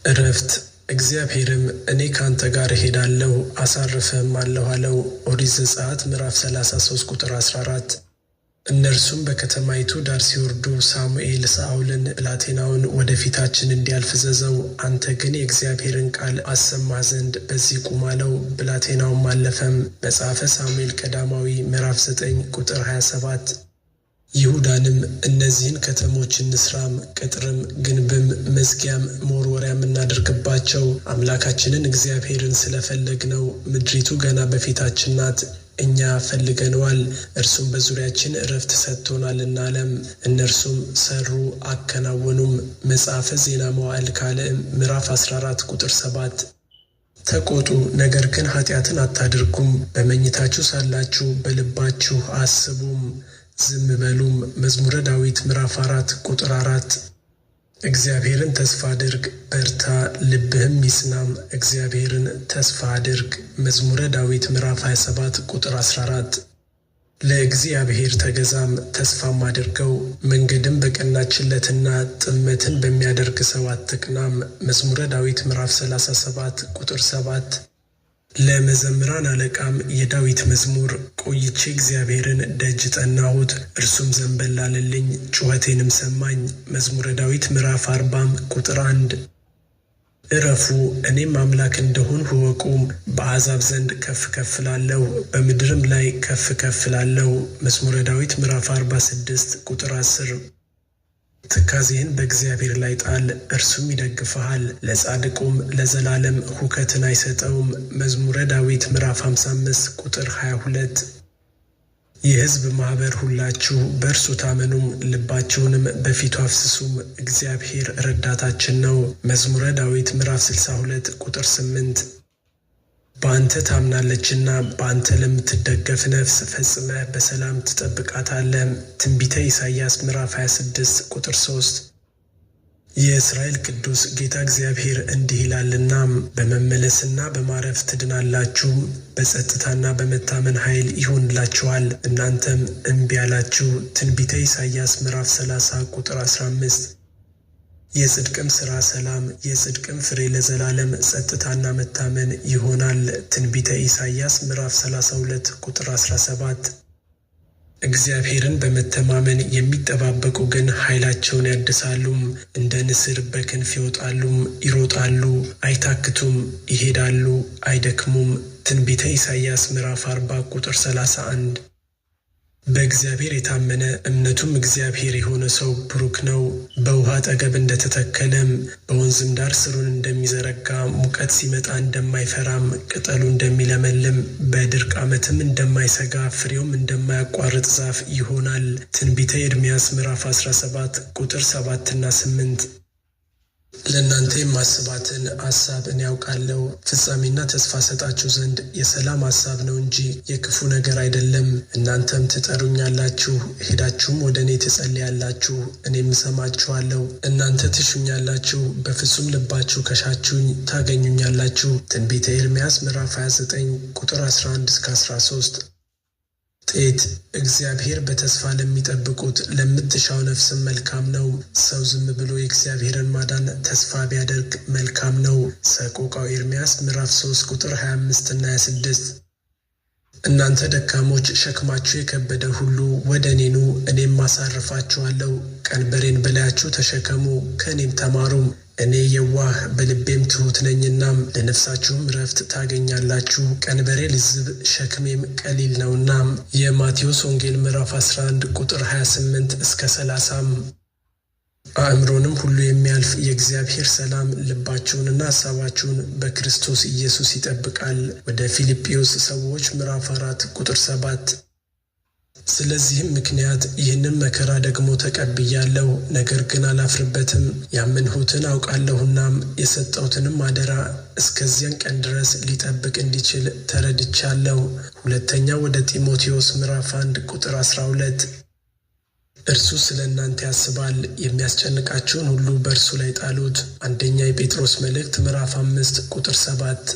ዕረፍት። እግዚአብሔርም እኔ ካንተ ጋር እሄዳለሁ አሳርፍህማለሁ አለው። ኦሪት ዘጸአት ምዕራፍ 33 ቁጥር 14። እነርሱም በከተማይቱ ዳር ሲወርዱ ሳሙኤል ሳኦልን ብላቴናውን ወደፊታችን እንዲያልፍ እዘዘው፣ አንተ ግን የእግዚአብሔርን ቃል አሰማህ ዘንድ በዚህ ቁም አለው። ብላቴናውም አለፈም። መጽሐፈ ሳሙኤል ቀዳማዊ ምዕራፍ 9 ቁጥር 27። ይሁዳንም እነዚህን ከተሞች እንስራም፣ ቅጥርም፣ ግንብም፣ መዝጊያም፣ መወርወሪያም እናድርግባቸው፣ አምላካችንን እግዚአብሔርን ስለፈለግነው፣ ምድሪቱ ገና በፊታችን ናት፣ እኛ ፈልገነዋል፣ እርሱም በዙሪያችን ዕረፍት ሰጥቶናልና አለም። እነርሱም ሰሩ አከናወኑም። መጽሐፈ ዜና መዋዕል ካልዕ ምዕራፍ 14 ቁጥር 7። ተቆጡ፣ ነገር ግን ኃጢአትን አታድርጉም፣ በመኝታችሁ ሳላችሁ በልባችሁ አስቡም፣ ዝም በሉም። መዝሙረ ዳዊት ምዕራፍ 4 ቁጥር 4። እግዚአብሔርን ተስፋ አድርግ፣ በርታ፣ ልብህም ይጽናም። እግዚአብሔርን ተስፋ አድርግ። መዝሙረ ዳዊት ምዕራፍ 27 ቁጥር 14። ለእግዚአብሔር ተገዛም፣ ተስፋም አድርገው፣ መንገድም በቀናችለትና ጥመትን በሚያደርግ ሰው አትቅናም። መዝሙረ ዳዊት ምዕራፍ 37 ቁጥር 7። ለመዘምራን አለቃም የዳዊት መዝሙር። ቆይቼ እግዚአብሔርን ደጅ ጠናሁት፣ እርሱም ዘንበል አለልኝ፣ ጩኸቴንም ሰማኝ። መዝሙረ ዳዊት ምዕራፍ 40 ቁጥር 1። ዕረፉ፣ እኔም አምላክ እንደሆንሁ እወቁ፣ በአሕዛብ ዘንድ ከፍ ከፍ እላለሁ፣ በምድርም ላይ ከፍ ከፍ እላለሁ። መዝሙረ ዳዊት ምዕራፍ 46 ቁጥር 10። ትካዜህን በእግዚአብሔር ላይ ጣል፣ እርሱም ይደግፍሃል፣ ለጻድቁም ለዘላለም ሁከትን አይሰጠውም። መዝሙረ ዳዊት ምዕራፍ 55 ቁጥር 22። የሕዝብ ማኅበር ሁላችሁ በእርሱ ታመኑም፣ ልባችሁንም በፊቱ አፍስሱም፣ እግዚአብሔር ረዳታችን ነው። መዝሙረ ዳዊት ምዕራፍ 62 ቁጥር 8። በአንተ ታምናለችና በአንተ ለምትደገፍ ነፍስ ፈጽመህ በሰላም ትጠብቃታለህ። ትንቢተ ኢሳይያስ ምዕራፍ 26 ቁጥር 3። የእስራኤል ቅዱስ ጌታ እግዚአብሔር እንዲህ ይላልና፣ በመመለስና በማረፍ ትድናላችሁ፣ በጸጥታና በመታመን ኃይል ይሆንላችኋል። እናንተም እምቢ አላችሁ። ትንቢተ ኢሳይያስ ምዕራፍ 30 ቁጥር 15። የጽድቅም ሥራ ሰላም፣ የጽድቅም ፍሬ ለዘላለም ጸጥታና መታመን ይሆናል። ትንቢተ ኢሳይያስ ምዕራፍ 32 ቁጥር 17። እግዚአብሔርን በመተማመን የሚጠባበቁ ግን ኃይላቸውን ያድሳሉ፣ እንደ ንስር በክንፍ ይወጣሉ፣ ይሮጣሉ፣ አይታክቱም፣ ይሄዳሉ፣ አይደክሙም። ትንቢተ ኢሳይያስ ምዕራፍ 40 ቁጥር 31። በእግዚአብሔር የታመነ እምነቱም እግዚአብሔር የሆነ ሰው ብሩክ ነው። በውሃ አጠገብ እንደተተከለም በወንዝም ዳር ስሩን እንደሚዘረጋ፣ ሙቀት ሲመጣ እንደማይፈራም፣ ቅጠሉ እንደሚለመልም፣ በድርቅ ዓመትም እንደማይሰጋ፣ ፍሬውም እንደማያቋርጥ ዛፍ ይሆናል። ትንቢተ ኤርምያስ ምዕራፍ 17 ቁጥር 7 እና 8። ለእናንተ የማስባትን ሐሳብ እኔ ያውቃለሁ፣ ፍጻሜና ተስፋ ሰጣችሁ ዘንድ የሰላም ሐሳብ ነው እንጂ የክፉ ነገር አይደለም። እናንተም ትጠሩኛላችሁ፣ ሄዳችሁም ወደ እኔ ትጸልያላችሁ፣ እኔም እሰማችኋለሁ። እናንተ ትሹኛላችሁ፣ በፍጹም ልባችሁ ከሻችሁኝ ታገኙኛላችሁ። ትንቢተ ኤርምያስ ምዕራፍ 29 ቁጥር 11 እስከ 13። ጤት እግዚአብሔር በተስፋ ለሚጠብቁት ለምትሻው ነፍስም መልካም ነው። ሰው ዝም ብሎ የእግዚአብሔርን ማዳን ተስፋ ቢያደርግ መልካም ነው። ሰቆቃው ኤርምያስ ምዕራፍ 3 ቁጥር 25 እና 26። እናንተ ደካሞች ሸክማችሁ የከበደ ሁሉ ወደ እኔ ኑ፣ እኔም አሳርፋችኋለሁ። ቀንበሬን በላያችሁ ተሸከሙ፣ ከእኔም ተማሩ፣ እኔ የዋህ በልቤም ትሑት ነኝና ለነፍሳችሁም ዕረፍት ታገኛላችሁ። ቀንበሬ ልዝብ ሸክሜም ቀሊል ነውና። የማቴዎስ ወንጌል ምዕራፍ 11 ቁጥር 28 እስከ 30። አእምሮንም ሁሉ የሚያልፍ የእግዚአብሔር ሰላም ልባችሁንና ሐሳባችሁን በክርስቶስ ኢየሱስ ይጠብቃል። ወደ ፊልጵዮስ ሰዎች ምዕራፍ 4 ቁጥር 7። ስለዚህም ምክንያት ይህንን መከራ ደግሞ ተቀብያለሁ፣ ነገር ግን አላፍርበትም። ያመንሁትን አውቃለሁናም የሰጠሁትንም አደራ እስከዚያን ቀን ድረስ ሊጠብቅ እንዲችል ተረድቻለሁ። ሁለተኛ ወደ ጢሞቴዎስ ምዕራፍ 1 ቁጥር 12። እርሱ ስለ እናንተ ያስባል፣ የሚያስጨንቃችሁን ሁሉ በእርሱ ላይ ጣሉት። አንደኛ የጴጥሮስ መልእክት ምዕራፍ 5 ቁጥር 7።